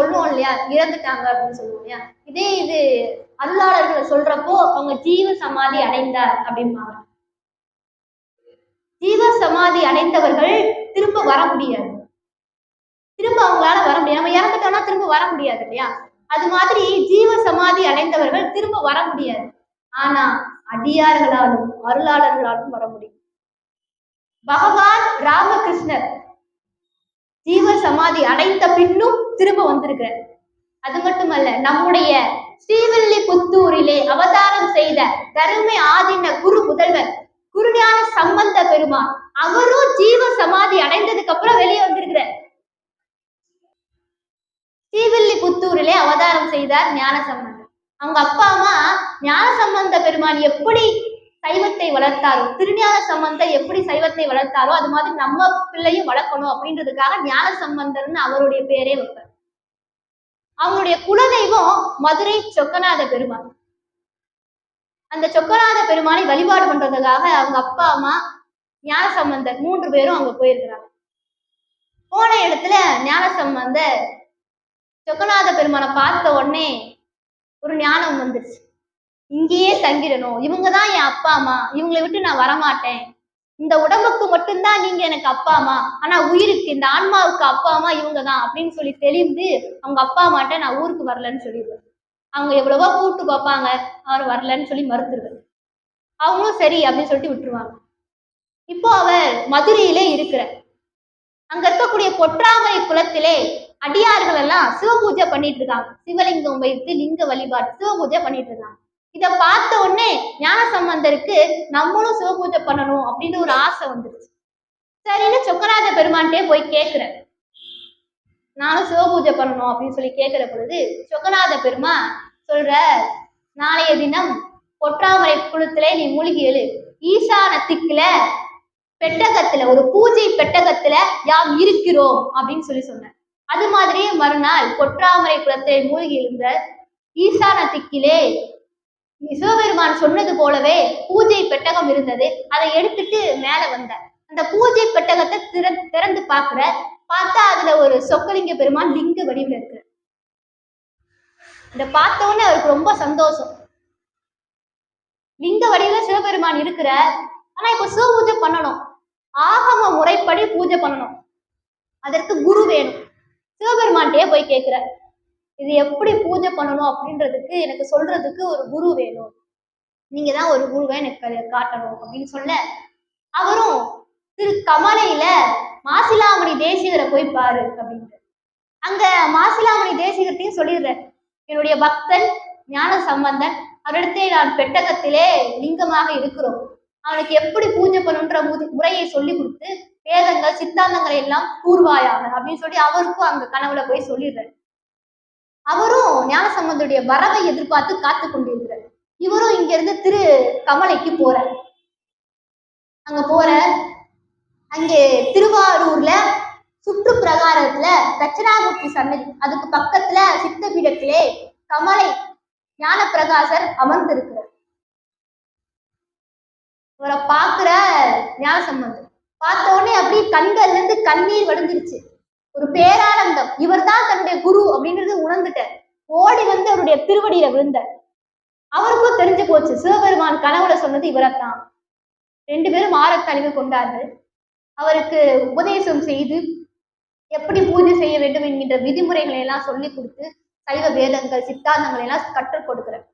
சொல்லுவோம் இல்லையா, இறந்துட்டாங்க அப்படின்னு சொல்லுவோம் இல்லையா, இது அருளாளர்களை சொல்றப்போ அவங்க ஜீவ சமாதி அடைந்தார் அப்படிம்பாங்க. ஜீவ சமாதி அடைந்தவர்கள் திரும்ப வர முடியாது, திரும்ப அவங்களால வர முடியாது. நம்ம இறந்துட்டோம்னா திரும்ப வர முடியாது இல்லையா, அது மாதிரி ஜீவ சமாதி அடைந்தவர்கள் திரும்ப வர முடியாது. ஆனா அடியார்களாலும் அருளாளர்களாலும் வர முடியும். பகவான் ராமகிருஷ்ணர் ஜீவ சமாதி அடைந்த பின்னும் திரும்ப வந்திருக்கிறார். அது மட்டுமல்ல, நம்முடைய ஸ்ரீவில்லிபுத்தூரிலே அவதாரம் செய்த தருமை ஆதீன குரு முதல்வர் குருஞான சம்பந்த பெருமான் அவரும் ஜீவ சமாதி அடைந்ததுக்கு அப்புறம் வெளியே வந்திருக்கிறார். ஸ்ரீவில்லிபுத்தூரிலே அவதாரம் செய்தார் ஞான சம்பந்தர். அவங்க அப்பா அம்மா ஞான சம்பந்த பெருமான் எப்படி சைவத்தை வளர்த்தாரோ, திருஞான சம்பந்தர் எப்படி சைவத்தை வளர்த்தாரோ அது மாதிரி நம்ம பிள்ளையும் வளர்க்கணும் அப்படின்றதுக்காக ஞான சம்பந்தர்னு அவருடைய பேரே வைப்பார். அவங்களுடைய குலதெய்வம் மதுரை சொக்கநாத பெருமான். அந்த சொக்கநாத பெருமானை வழிபாடு பண்றதுக்காக அவங்க அப்பா அம்மா ஞான சம்பந்தர் 3 பேரும் அங்க போயிருக்கிறாங்க. போன இடத்துல ஞான சம்பந்தர் சொக்கநாத பெருமானை பார்த்த உடனே ஒரு ஞானம் வந்துருச்சு. இங்கேயே தங்கிடணும், இவங்கதான் என் அப்பா அம்மா, இவங்களை விட்டு நான் வரமாட்டேன். இந்த உடம்புக்கு மட்டும்தான் நீங்க எனக்கு அப்பா அம்மா, ஆனா உயிருக்கு, இந்த ஆன்மாவுக்கு அப்பா அம்மா இவங்க தான் அப்படின்னு சொல்லி தெளிந்து அவங்க அப்பா அம்மாட்ட நான் ஊருக்கு வரலன்னு சொல்லிடுவேன். அவங்க எவ்வளவோ கூப்பிட்டு பார்ப்பாங்க, அவர் வரலன்னு சொல்லி மறுத்துருவேன். அவங்களும் சரி அப்படின்னு சொல்லிட்டு விட்டுருவாங்க. இப்போ அவர் மதுரையிலே இருக்கிற அங்க இருக்கக்கூடிய பொற்றாமரை குளத்திலே அடியார்கள் எல்லாம் சிவபூஜை பண்ணிட்டு இருக்காங்க. சிவலிங்கம் வைத்து லிங்க வழிபாடு சிவபூஜை பண்ணிட்டு இருக்காங்க. இதை பார்த்த உடனே ஞான சம்பந்தருக்கு நம்மளும் சிவபூஜை பண்ணணும் அப்படின்னு ஒரு ஆசை வந்துருச்சு. சரின்னு சொக்கநாத பெருமான்ட்டே போய் கேட்கிறேன், நானும் சிவபூஜை பண்ணணும் அப்படின்னு சொல்லி கேட்கிற பொழுது சொக்கநாத பெருமான் சொல்ற, நாளைய தினம் பொற்றாமரை குளத்திலே நீ மூழ்கி எழு, ஈசான திக்குல பெட்டகத்துல ஒரு பூஜை பெட்டகத்துல யாம் இருக்கிறோம் அப்படின்னு சொல்லி சொன்னேன். அது மாதிரியே மறுநாள் பொற்றாமரை குளத்தை மூழ்கி எழுந்த ஈசான திக்கிலே சிவபெருமான் சொன்னது போலவே பூஜை பெட்டகம் இருந்தது. அதை எடுத்துட்டு மேல வந்தார். அந்த பூஜை பெட்டகத்தை திறந்து பார்த்தா அதுல ஒரு சொக்கலிங்க பெருமான் லிங்க வடிவில் இருக்கு. இத பார்த்த உடனே அவருக்கு ரொம்ப சந்தோஷம். லிங்க வடிவில் சிவபெருமான் இருக்கிற, ஆனா இப்ப சிவ பூஜை பண்ணணும், ஆகம முறைப்படி பூஜை பண்ணணும், அதற்கு குரு வேணும். சிவபெருமான்ட்டே போய் கேட்கிற, இது எப்படி பூஜை பண்ணணும் அப்படின்றதுக்கு எனக்கு சொல்றதுக்கு ஒரு குரு வேணும், நீங்க தான் ஒரு குருவை எனக்கு காட்டணும் அப்படின்னு சொல்ல, அவரும் திரு கமலையில மாசிலாமணி தேசிகரை போய் பாரு அப்படின்ட்டு அங்க மாசிலாமணி தேசிகர்த்தையும் சொல்லிடுற, என்னுடைய பக்தன் ஞான சம்பந்தன், அவரிடத்தே நான் பெட்டகத்திலே லிங்கமாக இருக்கிறோம், அவனுக்கு எப்படி பூஜை பண்ணுன்ற முறையை சொல்லி கொடுத்து வேதங்கள் சித்தாந்தங்களை எல்லாம் கூறுவாயாக அப்படின்னு சொல்லி அவருக்கும் அங்க கனவுல போய் சொல்லிடுறாரு. அவரும் ஞான சம்பந்தருடைய வரவை எதிர்பார்த்து காத்து கொண்டிருக்கிறார். இவரும் இங்க இருந்து திரு கமலைக்கு போறார். அங்க அங்கே திருவாரூர்ல சுற்று பிரகாரத்துல தட்சிணாமூர்த்தி சன்னதி, அதுக்கு பக்கத்துல சித்த பீடத்திலே கமலை ஞான பிரகாசர் அமர்ந்திருக்கிறார். இவரை பார்க்கிற ஞான சம்பந்தர் பார்த்த உடனே அப்படியே கண்கள்ல இருந்து கண்ணீர் வடிஞ்சிருச்சு. ஒரு பேரானந்தம், இவர் தான் தன்னுடைய குரு அப்படின்றது உணர்ந்துட்டார். ஓடி வந்து அவருடைய திருவடியில விழுந்தார். அவருக்கும் தெரிஞ்சு போச்சு சிவபெருமான் கனவுல சொன்னது இவரைத்தான். 2 பேரும் ஆரத்தழிவு கொண்டார்கள். அவருக்கு உபதேசம் செய்து எப்படி பூஜை செய்ய வேண்டும் என்கின்ற விதிமுறைகளை எல்லாம் சொல்லி கொடுத்து சைவ வேதங்கள் சித்தாந்தங்களை எல்லாம் கற்றுக் கொடுக்கிறார்.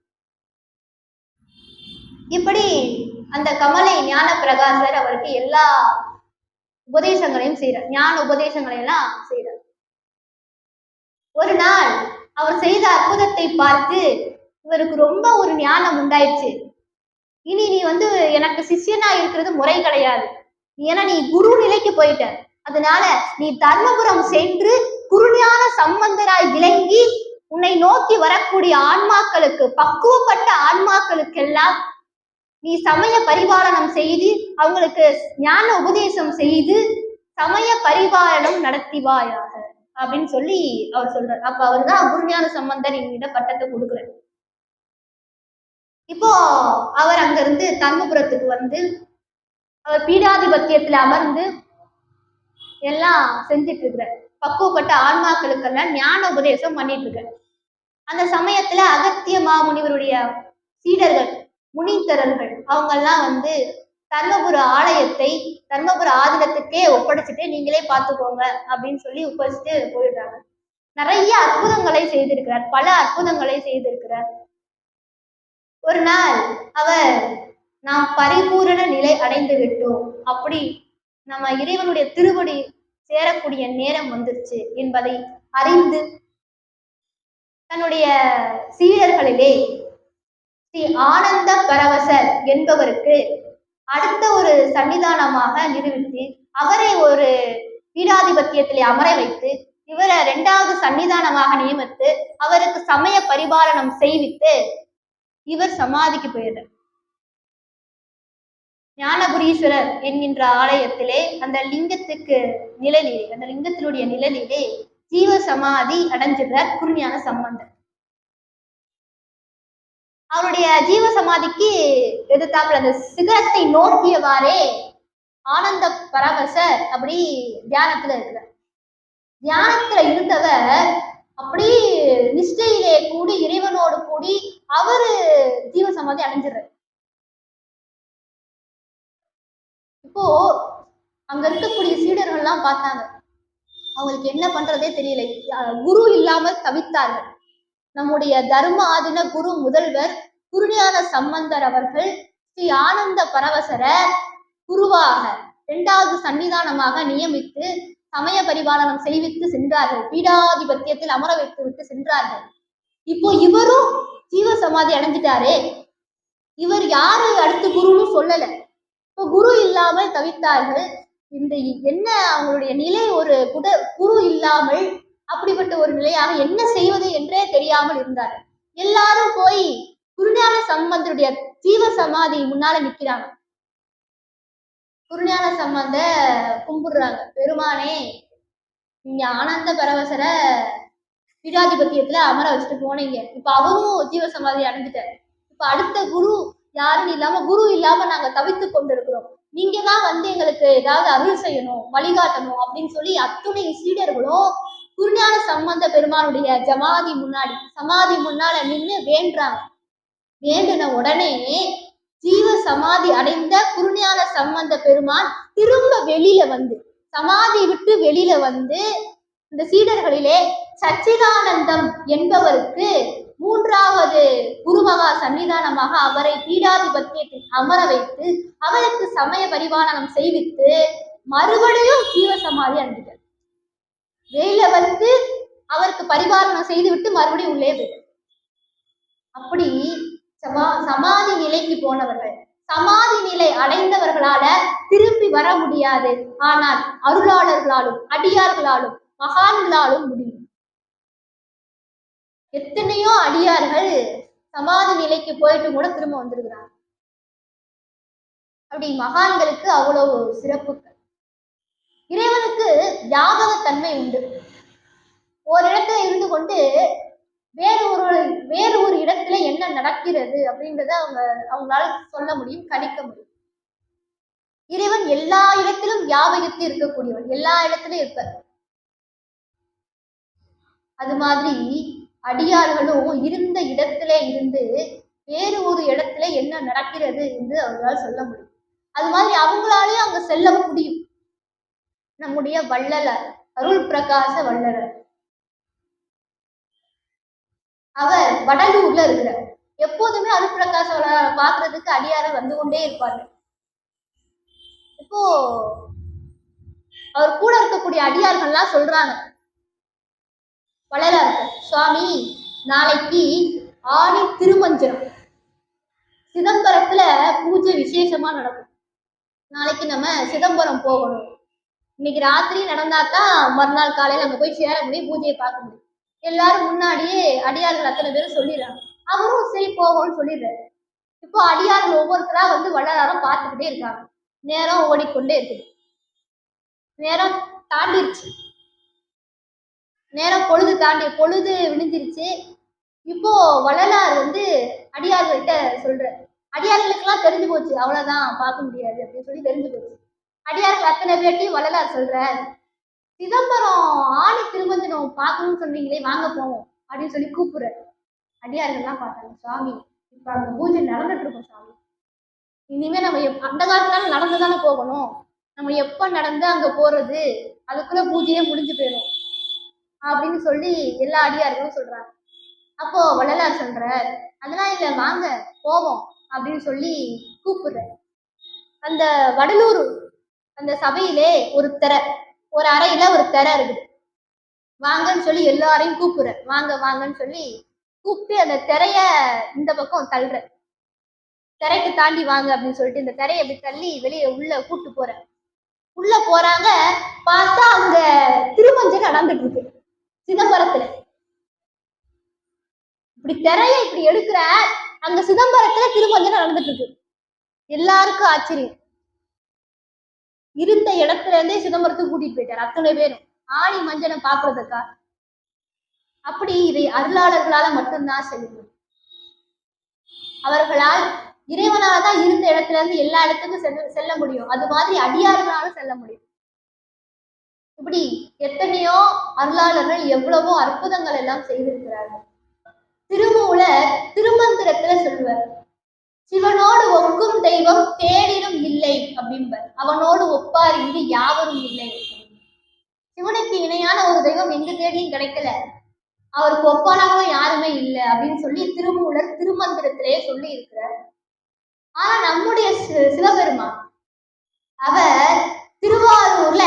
இப்படி அந்த கமலை ஞான பிரகாசர் அவருக்கு எல்லா உபதேசங்களையும் செய்யறார், ஞான உபதேசங்களை எல்லாம் செய்யறார். ஒரு நாள் அவர் செய்த அற்புதத்தை பார்த்து இவருக்கு ரொம்ப ஒரு ஞானம் உண்டாயிடுச்சு. இனி நீ வந்து எனக்கு சிஷ்யனா இருக்கிறது முறை கிடையாது, ஏன்னா நீ குரு நிலைக்கு போயிட்ட, அதனால நீ தர்மபுரம் சென்று குருஞான சம்பந்தராய் விளங்கி உன்னை நோக்கி வரக்கூடிய ஆன்மாக்களுக்கு, பக்குவப்பட்ட ஆன்மாக்களுக்கெல்லாம் நீ சமய பரிபாலனம் செய்து அவங்களுக்கு ஞான உபதேசம் செய்து சமய பரிபாலனம் நடத்திவாயாக அப்படின்னு சொல்லி அவர் சொல்றார். அப்ப அவர் தான் குருஞான சம்பந்தர் என்கிட்ட பட்டத்தை கொடுக்குறார். இப்போ அவர் அங்கிருந்து தர்மபுரத்துக்கு வந்து அவர் பீடாதிபத்தியத்துல அமர்ந்து எல்லாம் செஞ்சிட்டு இருக்கிறார். பக்குவப்பட்ட ஆன்மாக்களுக்கெல்லாம் ஞான உபதேசம் பண்ணிட்டு இருக்க. அந்த சமயத்துல அகத்திய மாமுனிவருடைய சீடர்கள் முனித்தரர்கள் அவங்க எல்லாம் வந்து தர்மபுர ஆலயத்தை தர்மபுர ஆதீனத்துக்கே ஒப்படைச்சிட்டு நீங்களே பார்த்துக்கோங்க அப்படின்னு சொல்லி ஒப்படைச்சிட்டு போயிடுறாங்க. நிறைய அற்புதங்களை செய்திருக்கிறார், பல அற்புதங்களை செய்திருக்கிறார். ஒரு நாள் அவர் நாம் பரிபூரண நிலை அடைந்து விட்டோம், அப்படி நம்ம இறைவனுடைய திருவடி சேரக்கூடிய நேரம் வந்துருச்சு என்பதை அறிந்து தன்னுடைய சீடர்களிலே ஸ்ரீ ஆனந்த பரவசர் என்பவருக்கு அடுத்த ஒரு சன்னிதானமாக நிரூபித்து அவரை ஒரு பீடாதிபத்தியத்திலே அமர வைத்து இவரை 2வது சன்னிதானமாக நியமித்து அவருக்கு சமய பரிபாலனம் செய்வித்து இவர் சமாதிக்கு போயிடுறார். ஞானபுரீஸ்வரர் என்கின்ற ஆலயத்திலே அந்த லிங்கத்துக்கு நிழலிலே அந்த லிங்கத்தினுடைய நிழலிலே ஜீவ சமாதி அடைஞ்சிடுறார் குருஞான சம்பந்தர். அவருடைய ஜீவ சமாதிக்கு எதிர்த்தாப்புல அந்த சிகரத்தை நோக்கியவாறே ஆனந்த பரவசர் அப்படி தியானத்துல இருக்கிறார். தியானத்துல இருந்தவர் அப்படி நிஷ்டையிலே கூடி இறைவனோடு கூடி அவரு ஜீவ சமாதி அடைஞ்சிடுறார். இப்போ அங்க இருக்கக்கூடிய சீடர்கள்லாம் பார்த்தாங்க, அவங்களுக்கு என்ன பண்றதே தெரியல, குரு இல்லாமல் தவித்தார்கள். நம்முடைய தர்ம ஆதீன குரு முதல்வர் குருஞான சம்பந்தர் அவர்கள் ஸ்ரீ ஆனந்த பரவசரை குருவாக 2வது சன்னிதானமாக நியமித்து சமய பரிபாலனம் செய்வித்து சென்றார்கள். பீடாதிபத்தியத்தில் அமர வைத்து விட்டு சென்றார்கள். இப்போ இவரும் ஜீவ சமாதி அடைஞ்சிட்டாரே, இவர் யாரு அடுத்து குருன்னு சொல்லல. இப்போ குரு இல்லாமல் தவித்தார்கள். இந்த என்ன அவங்களுடைய நிலை, ஒரு குரு இல்லாமல் அப்படிப்பட்ட ஒரு நிலையாக என்ன செய்வது என்றே தெரியாமல் இருந்தார்கள். எல்லாரும் போய் குருஞான சம்பந்தருடைய ஜீவ சமாதி முன்னால நிக்கிறாங்க. குருஞான சம்பந்த கும்பிடுறாங்க, பெருமானே நீங்க ஆனந்த பரவசரை பீடாதிபத்தியத்துல அமர வச்சுட்டு போனீங்க, இப்ப அவரும் ஜீவ சமாதி அடைஞ்சிட்டாரு, இப்ப அடுத்த குரு யாருன்னு இல்லாம குரு இல்லாம நாங்க தவித்து கொண்டிருக்கிறோம், நீங்க தான் வந்து எங்களுக்கு ஏதாவது அருள் செய்யணும், வழிகாட்டணும் அப்படின்னு சொல்லி அத்துணை சீடர்களும் குருஞான சம்பந்த பெருமானுடைய சமாதி முன்னால நின்று வேண்டாங்க. வேண்டின உடனே ஜீவ சமாதி அடைந்த குருஞான சம்பந்த பெருமான் திரும்ப வெளியில வந்து சமாதி விட்டு வெளியில வந்து இந்த சீடர்களிலே சச்சிதானந்தம் என்பவருக்கு 3வது குருமகா சன்னிதானமாக அவரை பீடாதிபத்தியத்தில் அமர வைத்து அவருக்கு சமய பரிபாலனம் செய்வித்து மறுபடியும் ஜீவ சமாதி அடைஞ்சிட்டார். வெளியில வந்து அவருக்கு பரிபாலனம் செய்து விட்டு மறுபடியும் உள்ளே போயிட்டார். அப்படி சமாதி நிலைக்கு போனவர்கள், சமாதி நிலை அடைந்தவர்களால திரும்பி வர முடியாது, ஆனால் அருளாளர்களாலும் அடியார்களாலும் மகான்களாலும் முடியும். எத்தனையோ அடியார்கள் சமாதி நிலைக்கு போயிட்டு கூட திரும்ப வந்திருக்கிறாங்க. அப்படி மகான்களுக்கு அவ்வளவு சிறப்புகள். இறைவனுக்கு ஞாபகத்தன்மை உண்டு. ஒரு இடத்துல இருந்து கொண்டு வேறு ஒரு இடத்துல என்ன நடக்கிறது அப்படின்றத அவங்களால சொல்ல முடியும், கணிக்க முடியும். இறைவன் எல்லா இடத்திலும் ஞாபகத்து இருக்கக்கூடியவன், எல்லா இடத்திலும் இருப்பார். அது மாதிரி அடியார்களும் இருந்த இடத்துல இருந்து வேறு ஒரு இடத்துல என்ன நடக்கிறது என்று அவங்களால் சொல்ல முடியும். அது மாதிரி அவங்களாலேயும் அங்க செல்ல முடியும். நம்முடைய வள்ளலார், அருள் பிரகாச வள்ளலார், அவர் வடலூர்ல இருக்கிறார். எப்போதுமே அருள் பிரகாச வள்ளலாரை பார்க்கறதுக்கு அடியார்கள் வந்து கொண்டே இருப்பாங்க. இப்போ அவர் கூட இருக்கக்கூடிய அடியார்கள்லாம் சொல்றாங்க வள்ளலாருக்கு, சுவாமி நாளைக்கு ஆடி திருமஞ்சனம் சிதம்பரத்துல பூஜை விசேஷமா நடக்கும், நாளைக்கு நம்ம சிதம்பரம் போகணும், இன்னைக்கு ராத்திரி நடந்தாதான் மறுநாள் காலையில அங்க போய் சேர முடியும், பூஜையை பார்க்க முடியும். எல்லாரும் முன்னாடியே அடியார்கள் அத்தனை பேரும் சொல்லிடுறாங்க. அவரும் சரி போகணும்னு சொல்லிடுறாரு. இப்போ அடியார்கள் ஒவ்வொருத்தரா வந்து வள்ளலாரும் பார்த்துக்கிட்டே இருக்காங்க. நேரம் ஓடிக்கொண்டே இருக்குது. நேரம் தாண்டிருச்சு, நேரம் பொழுது விழுந்துருச்சு. இப்போ வள்ளலார் வந்து அடியார்கள்ட்ட சொல்ற, அடியார்களுக்கெல்லாம் தெரிஞ்சு போச்சு, அவ்வளவுதான் பார்க்க முடியாது அப்படின்னு சொல்லி தெரிஞ்சு போச்சு. அடியார்கள் அத்தனை பேர்ட்டையும் வள்ளலார் சொல்ற, சிதம்பரம் ஆணி திருமஞ்சனம் பார்க்கணும்னு சொன்னீங்களே, வாங்க போவோம் அப்படின்னு சொல்லி கூப்பிடுற. அடியார்கள்லாம் பார்த்தாங்க, சுவாமி இப்ப அந்த பூஜை நடந்துட்டு இருக்கும் சுவாமி, இனிமே நம்ம அந்த காலத்துல நடந்துதானே போகணும், நம்ம எப்ப நடந்து அங்க போறது, அதுக்குள்ள பூஜையே முடிஞ்சு போயிடும் அப்படின்னு சொல்லி எல்லா அடியார்களும் சொல்றாங்க. அப்போ வள்ளலார் சொல்ற, அதெல்லாம் இல்ல, வாங்க போவோம் அப்படின்னு சொல்லி கூப்பிடுற. அந்த வடலூர் அந்த சபையிலே ஒரு அறையில ஒரு திரை இருக்குது. வாங்கன்னு சொல்லி எல்லாரையும் கூப்பிடுற, வாங்க வாங்கன்னு சொல்லி கூப்பிட்டு அந்த திரைய இந்த பக்கம் தள்ளுற. திரைக்கு தாண்டி வாங்க அப்படின்னு சொல்லிட்டு இந்த திரையை அப்படி தள்ளி வெளியே உள்ள கூப்பிட்டு போற. உள்ள போறாங்க, பார்த்தா அங்க திருமஞ்சன் நடந்துட்டு இருக்கு சிதம்பரத்துல. இப்படி திரைய இப்படி எடுக்கிற, அங்க சிதம்பரத்துல திருமஞ்சன் நடந்துட்டு இருக்கு. எல்லாருக்கும் ஆச்சரியம். இருந்த இடத்துல இருந்தே சிதம்பரத்துக்கு கூட்டிட்டு போயிட்டார் அத்தனை பேரும் ஆணி மஞ்சனை பாக்குறதுக்கா. அப்படி இதை அருளாளர்களால மட்டும்தான் செல்ல முடியும். அவர்களால் இறைவனால தான் இருந்த இடத்துல இருந்து எல்லா இடத்துக்கும் செல்ல முடியும். அது மாதிரி அடியார்களாலும் செல்ல முடியும். இப்படி எத்தனையோ அருளாளர்கள் எவ்வளவோ அற்புதங்கள் எல்லாம் செய்திருக்கிறார்கள். திருமூலர் திருமந்திரத்துல சொல்லுவார், சிவனோடு ஒக்கும் தெய்வம் தேடினும் இல்லை அப்படின்பார். அவனோடு ஒப்பார் இங்கு யாவரும் இல்லை. சிவனுக்கு இணையான ஒரு தெய்வம் எங்க தேடியும் கிடைக்கல, அவருக்கு ஒப்பானவங்க யாருமே இல்லை அப்படின்னு சொல்லி திருமூலர் திருமந்திரத்திலேயே சொல்லி இருக்கிறார். ஆனா நம்முடைய சிவபெருமான் அவர் திருவாரூர்ல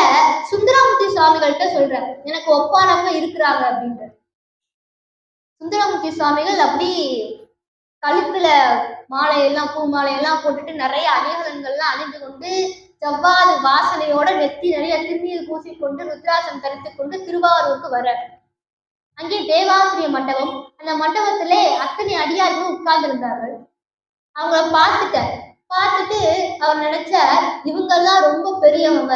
சுந்தரமூர்த்தி சுவாமிகள்கிட்ட சொல்றார், எனக்கு ஒப்பானவங்க இருக்கிறாங்க அப்படின்ற. சுந்தரமூர்த்தி சுவாமிகள் அப்படி கழுத்துல மாலையெல்லாம் பூ மாலையெல்லாம் போட்டுட்டு நிறைய அணிகலன்கள்லாம் அணிந்து கொண்டு செவ்வாது வாசனையோட நெத்தி நிறைய திருநீர் பூசிக்கொண்டு ருத்ராசம் தரித்து கொண்டு திருவாரூருக்கு வர. அங்கே தேவாசிரிய மண்டபம், அந்த மண்டபத்திலே அத்தனை அடியார்களும் உட்கார்ந்து இருந்தார்கள். அவங்கள பார்த்துட்டு அவர் நினைச்சார், இவங்கெல்லாம் ரொம்ப பெரியவங்க.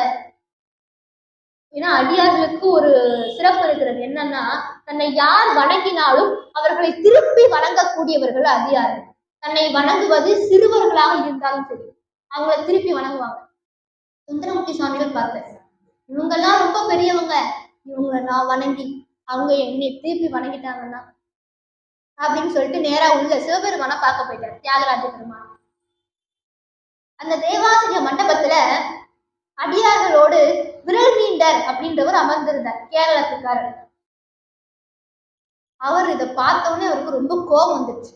ஏன்னா அடியார்களுக்கு ஒரு சிறப்பு இருக்கிறது, என்னன்னா தன்னை யார் வணங்கினாலும் அவர்களை திருப்பி வணங்கக்கூடியவர்கள் அடியார்கள். தன்னை வணங்குவது சிறுவர்களாக இருந்தாலும் சரி, அவங்கள திருப்பி வணங்குவாங்க. சுந்தரமூர்த்தி சுவாமிகள் பார்த்தார், இவங்கெல்லாம் ரொம்ப பெரியவங்க, இவங்களை நான் வணங்கி அவங்க என்னை திருப்பி வணங்கிட்டாங்கன்னா அப்படின்னு சொல்லிட்டு நேரா உள்ள சிவபெருமான பார்க்க போயிட்டார், தியாகராஜ பெருமான். அந்த தேவாசிரிய மண்டபத்துல அடியார்களோடு விரல் மீண்டர் அப்படின்றவர் அமர்ந்திருந்தார், கேரளத்துக்காரர். அவர் இதை பார்த்தோன்னே அவருக்கு ரொம்ப கோபம் வந்துருச்சு.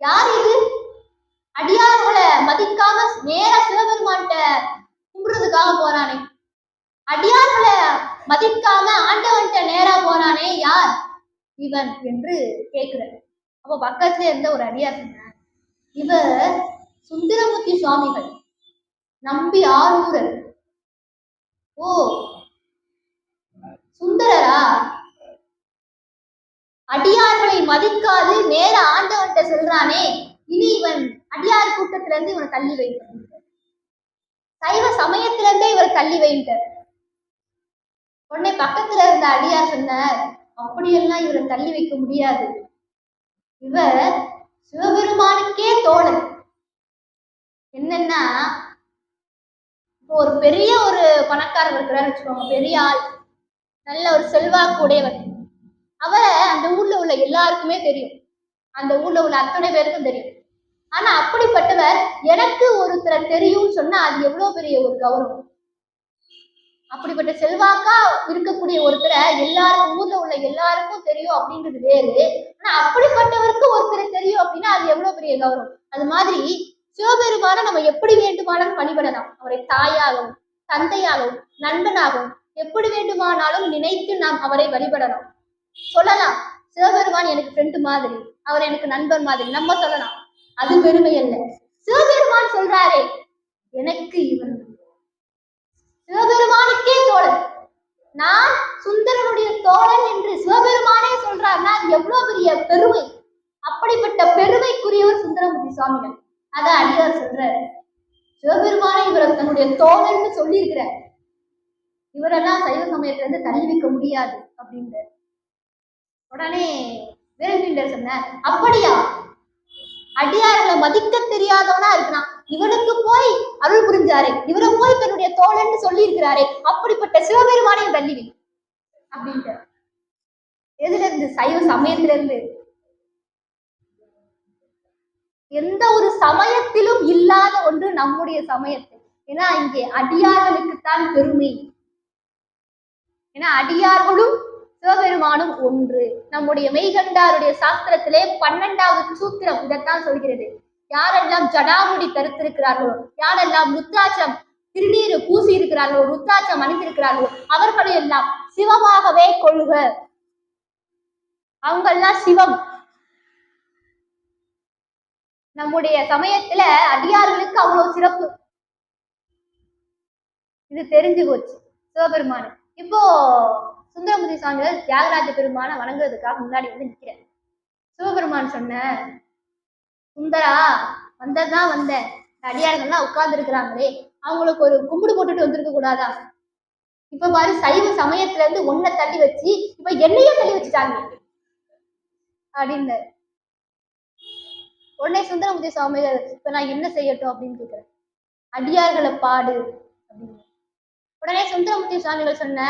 யார் இது? அடியார்களை மதிக்காம நேரா சிவபெருமான்கிட்ட கும்பிடுறதுக்காக போறானே, அடியார்களை மதிக்காம ஆண்டவன்கிட்ட நேரா போறானே, யார் இவன் என்று கேட்கிறார். அப்ப பக்கத்துல இருந்த ஒரு அடியார் சொன்னார், இவர் சுந்தரமூர்த்தி சுவாமிகள் நம்பி ஆரூரர். ஓ, சுந்தரரா? அடியார்களை மதிக்காது நேர ஆண்டவன்கிட்ட செல்றானே, இனி இவன் அடியார் கூட்டத்துல இருந்து இவனை தள்ளி வைக்க, சைவ சமயத்துல இருந்தே இவர் தள்ளி வைட்டார். உடனே பக்கத்துல இருந்த அடியார் சொன்னார், அப்படியெல்லாம் இவரை தள்ளி வைக்க முடியாது, இவர் சிவபெருமானுக்கே தோழன். என்னன்னா, இப்போ ஒரு பெரிய ஒரு பணக்காரர் இருக்கிறார் வச்சுக்கோங்க, பெரிய ஆள், நல்ல ஒரு செல்வாக்கு உடையவர். அவரை அந்த ஊர்ல உள்ள எல்லாருக்குமே தெரியும், அந்த ஊர்ல உள்ள அத்தனை பேருக்கும் தெரியும். ஆனா அப்படிப்பட்டவர் எனக்கு ஒருத்தரை தெரியும் சொன்னா அது எவ்வளவு பெரிய ஒரு கௌரவம். அப்படிப்பட்ட செல்வாக்கா இருக்கக்கூடிய ஒருத்தரை எல்லாருக்கும், ஊர்ல உள்ள எல்லாருக்கும் தெரியும் அப்படின்றது வேறு. ஆனா அப்படிப்பட்டவருக்கு ஒருத்தரை தெரியும் அப்படின்னா அது எவ்வளவு பெரிய கௌரவம். அது மாதிரி சிவபெருமான நம்ம எப்படி வேண்டுமானாலும் வழிபடலாம். அவரை தாயாகவும் தந்தையாகவும் நண்பனாகவும் எப்படி வேண்டுமானாலும் நினைத்து நாம் அவரை வழிபடலாம். சொல்லலாம், சிவபெருமான் எனக்கு ஃப்ரெண்டு மாதிரி, அவர் எனக்கு நண்பர் மாதிரி நம்ம சொல்லலாம். அது பெருமை அல்ல. சிவபெருமான் சொல்றாரே, எனக்கு இவன் சிவபெருமானுக்கே தோழன், நான் சுந்தரனுடைய தோழன் என்று சிவபெருமானே சொல்றாருன்னா அது எவ்வளவு பெரிய பெருமை. அப்படிப்பட்ட பெருமைக்குரியவர் சுந்தரமூர்த்தி சுவாமிகள். அதான் அடியார் சொல்றாரு, சிவபெருமானே இவரை தன்னுடைய தோழன்னு சொல்லி இருக்கிறார், இவரெல்லாம் சைவ சமயத்துல இருந்து தள்ளி வைக்க முடியாது அப்படின்ற. உடனே விரல்மீண்டர் சொன்ன, அப்படியா, அடியார்களை மதிக்க தெரியாதவனா இருக்கிறான், இவனுக்கு போய் அருள் புரிஞ்சாரே, இவரை போய் தன்னுடைய தோழன்னு சொல்லி இருக்கிறாரே, அப்படிப்பட்ட சிவபெருமானையும் தள்ளிவி அப்படின்ட்டு. எதுல இருந்து? சைவ சமயத்துல இருந்து. எந்த ஒரு சமயத்திலும் இல்லாத ஒன்று நம்முடைய சமயத்தில். ஏன்னா இங்கே அடியார்களுக்குத்தான் பெருமை. ஏன்னா அடியார்களும் சிவபெருமானும் ஒன்று. நம்முடைய மெய்கண்டாருடைய சாஸ்திரத்திலே 12வது சூத்திரம் இதைத்தான் சொல்கிறது. யாரெல்லாம் ஜடாமுடி தரித்திருக்கிறார்களோ, யாரெல்லாம் ருத்ராட்சம் திருநீர் பூசி இருக்கிறார்களோ, ருத்ராட்சம் அணிந்திருக்கிறார்களோ, அவர்களை எல்லாம் சிவமாகவே கொள்ளுக. அவங்கெல்லாம் சிவம். நம்முடைய சமயத்துல அடியார்களுக்கு அவ்வளவு சிறப்பு. இது தெரிஞ்சு போச்சு சிவபெருமானு. இப்போ சுந்தரமூர்த்தி சுவாமிகள் தியாகராஜ பெருமான வணங்குறதுக்காக முன்னாடி வந்து நிக்கிறேன். சிவபெருமான் சொன்ன, சுந்தரா வந்ததுதான் வந்தேன், அடியார்கள்லாம் உட்கார்ந்து இருக்கிறாங்களே, அவங்களுக்கு ஒரு கும்பிடு போட்டுட்டு வந்திருக்க கூடாதா? இப்ப பாரு, சைவ சமயத்துல இருந்து ஒன்ன தள்ளி வச்சு இப்ப என்னையும் தள்ளி வச்சுட்டாங்க அப்படின்னு. உடனே சுந்தரமூர்த்தி சுவாமிகள், இப்ப நான் என்ன செய்யட்டும் அப்படின்னு கேட்கிறேன். அடியார்களை பாடு அப்படின்னு. உடனே சுந்தரமூர்த்தி சுவாமிகள் சொன்ன,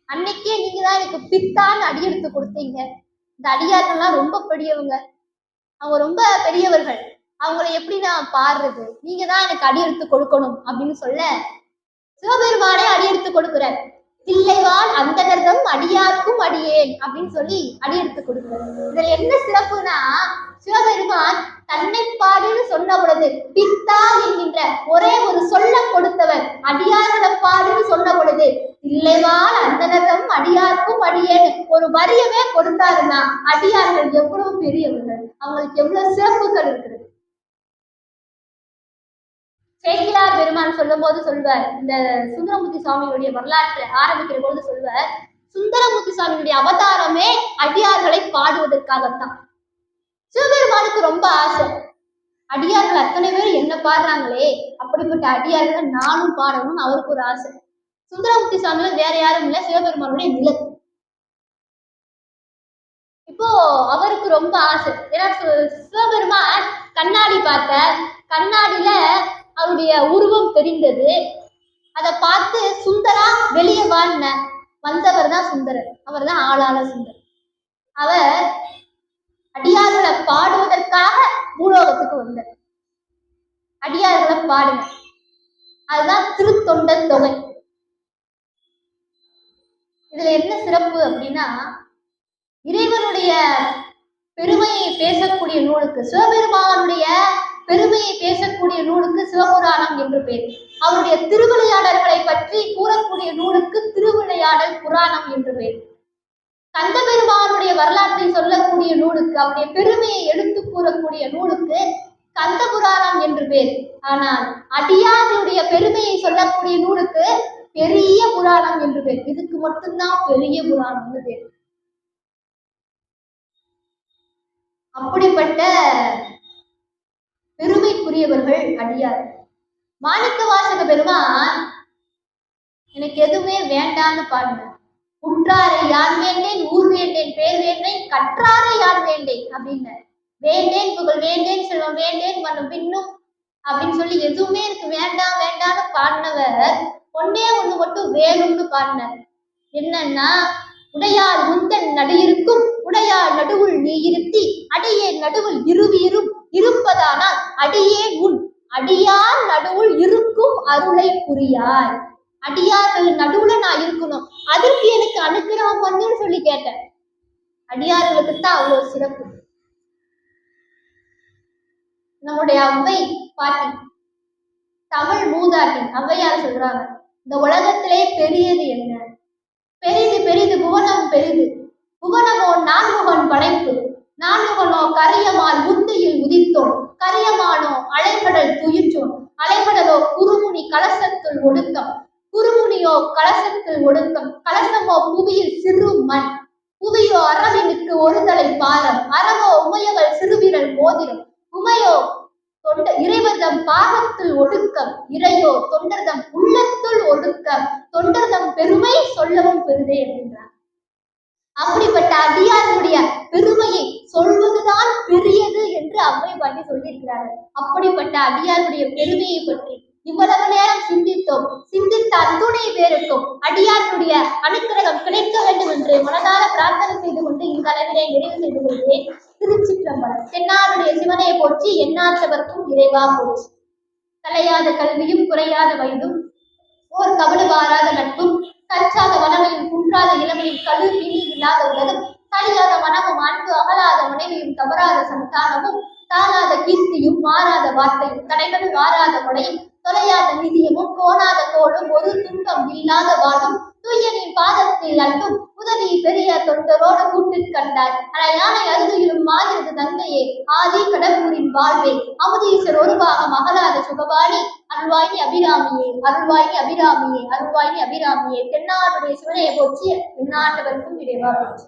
அன்னைக்கே நீங்க தான் எனக்கு பித்தான்னு அடியெடுத்து கொடுத்தீங்க. இந்த அடியார்கள்லாம் ரொம்ப பெரியவங்க, அவங்க ரொம்ப பெரியவர்கள், அவங்கள எப்படி நான் பாடுறது? நீங்க தான் எனக்கு அடியெடுத்து கொடுக்கணும் அப்படின்னு சொல்ல, சிவபெருமானே அடியெடுத்து கொடுக்குறார். தில்லைவாள் அந்தகர்தம் அடியார்க்கும் அடியேன் அப்படின்னு சொல்லி அடியெடுத்து கொடுக்குறார். இதுல என்ன சிறப்புனா, சிவபெருமான் தன்னை பாடுன்னு சொன்ன பொழுது பித்தா என்கின்ற ஒரே ஒரு சொல்ல கொடுத்தவர். அடியார்களை பாடுன்னு சொன்ன பொழுது தில்லைவாள் அந்தகர்தம் அடியார்க்கும் அடியேன் ஒரு வரியவே கொடுத்தாருன்னா அடியார்கள் எவ்வளவு பெரியவர்கள், அவங்களுக்கு எவ்வளவு சிறப்புகள் இருக்கிறது. சேக்கிழார் பெருமான் சொல்லும் போது சொல்வார், இந்த சுந்தரமூர்த்தி சுவாமியுடைய வரலாற்றை ஆரம்பிக்கிற போது சொல்வார், சுந்தரமூர்த்தி சுவாமியுடைய அவதாரமே அடியார்களை பாடுவதற்காகத்தான். சிவபெருமானுக்கு ரொம்ப ஆசை, அடியார்கள் அத்தனை பேர் என்ன பாடுறாங்களே, அப்படிப்பட்ட அடியார்களை நானும் பாடணும்னு அவருக்கு ஒரு ஆசை. சுந்தரமூர்த்தி சுவாமிகள் வேற யாரும் இல்லை, சிவபெருமானுடைய நிழல். இப்போ அவருக்கு ரொம்ப ஆசை. ஏன்னா சிவபெருமான் கண்ணாடி பார்த்தார், கண்ணாடியில அவருடைய உருவம் தெரிந்தது. அதை பார்த்து சுந்தரா வெளியே வாழ்ன வந்தவர் தான் சுந்தரர், அவர் தான் ஆளாள சுந்தரர். அவர் அடியார்களை பாடுவதற்காக பூலோகத்துக்கு வந்தார். அடியார்களை பாடுங்க, அதுதான் திருத்தொண்டர் தொகை. இதுல என்ன சிறப்பு அப்படின்னா, இறைவனுடைய பெருமையை பேசக்கூடிய நூலுக்கு, சிவபெருமானுடைய பெருமையை பேசக்கூடிய நூலுக்கு சிவபுராணம் என்று பெயர். அவருடைய திருவிளையாடல்களை பற்றி கூறக்கூடிய நூலுக்கு திருவிளையாடல் புராணம் என்று பெயர். கந்த பெருமானுடைய வரலாற்றை சொல்லக்கூடிய நூலுக்கு, அவருடைய பெருமையை எடுத்து கூறக்கூடிய நூலுக்கு கந்த புராணம் என்று பெயர். ஆனால் அடியார்களுடைய பெருமையை சொல்லக்கூடிய நூலுக்கு பெரிய புராணம் என்று பெயர். இதுக்கு மட்டும்தான் பெரிய புராணம் பேர். அப்படிப்பட்ட பெருமைக்குரியவர்கள் அடியார். மாணிக்க வாசக பெருமான் எனக்கு எதுவுமே வேண்டான்னு பாடுங்க. உற்றாரை யார் வேண்டேன், ஊர் வேண்டேன், பேர் வேண்டேன், கற்றாரை யார் வேண்டேன் அப்படின்னு. வேண்டேன் புகழ் வேண்டேன், செல்வம் வேண்டேன், மன்னும் பின்னும் அப்படின்னு சொல்லி எதுவுமே எனக்கு வேண்டாம் வேண்டான்னு பாடினவர் ஒன்னே ஒண்ணு மட்டும் வேணும்னு பாடினார். என்னன்னா, உடையார் முந்தன் நடுயிருக்கும் உடையார் நடுவுள் நீ இருத்தி அடியே நடுவுள் இருவீரும் இருப்பதானால் அடியே உன் அடியார் நடுவுள் இருக்கும் அருளை புரியாய். அடியார்கள் நடுவுல நான் இருக்கணும், அதற்கு எனக்கு அனுக்கிரகம் பண்ணுன்னு சொல்லி கேட்டேன். அடியார்களுக்கு தான் அவ்வளவு சிறப்பு. நம்முடைய அவ்வை பாட்டி, தமிழ் மூதாட்டி ஔவையார் சொல்றாங்க, இந்த உலகத்திலே பெரியது என்ன? பெரிது பெரிது புவனம் பெரிது, புவனமோ நான்முகன் படைப்பு, நான்முகனோ கரியமான் முத்தியில் உதித்தோம், கரியமானோ அலைகடல் துயிற்றோம், அலைகடலோ குறுமுனி கலசத்துள் ஒடுக்கம், குறுமுனியோ கலசத்தில் ஒடுக்கம், கலசமோ புவியில் சிறு மண், புவியோ அரவினுக்கு ஒரு தலை பாரம், அறவோ உமையவள் சிறுவிரல் மோதிரம், உமையோ இறைவர்தம் பாகத்துள் ஒடுக்கம், இறையோ தொண்டர்தம் உள்ளத்துள் ஒடுக்கம், தொண்டர்தம் பெருமை சொல்லவும் பெருதே அப்படின்றார். அப்படிப்பட்ட அடியாருடைய பெருமையை சொல்வதுதான் பெரியது என்று அவ்வை பாட்டி சொல்லியிருக்கிறார்கள். அப்படிப்பட்ட அடியாருடைய பெருமையை பற்றி இவ்வளவு நேரம் சிந்தித்தோம். சிந்தித்த அத்துணை பேருக்கும் அடியாருடைய அனுக்கிரகம் கிடைக்க வேண்டும் என்று மனதார பிரார்த்தனை செய்து கொண்டு இந்த அளவிலே நிறைவு செய்து கொள்கிறேன். திருச்சிற்றம்பலம். தென்னாருடைய சிவனை போற்றி, எண்ணாற்றவர்க்கும் இறைவா போற்றி. கலையாத கல்வியும் குறையாத வயதும் ஓர் கவடு வாராத நட்பும் கற்றாத வளமையும் குன்றாத இளமையும் கழு பிணி இல்லாத உலகம் கழியாத மனமும் அன்பு அகலாத மனைவியும் தவறாத சந்தானமும் தானாத கீர்த்தியும் மாறாத வார்த்தையும் தடைகள் வாராத கொடையும் தொலையாத நிதியமும் கோணாத கோடும் ஒரு துன்பம் இல்லாத வாழும் தூயனின் பாதத்தில் அன்பும் உதவி பெரிய தொண்டரோடு கூட்டில் கண்டார் அலையானை அருகிலும் மாதிரி தந்தையே ஆதி கடவுளின் வாழ்வே அமுதீசர் ஒரு பாகம் அகலாத சுகபாணி அருள்வாயி அபிராமியே அருள்வாயி அபிராமியே அருள்வாயி அபிராமியே தென்னாடுடைய சிவனையை போற்றி எந்நாட்டவருக்கும் இறைவா போற்றி.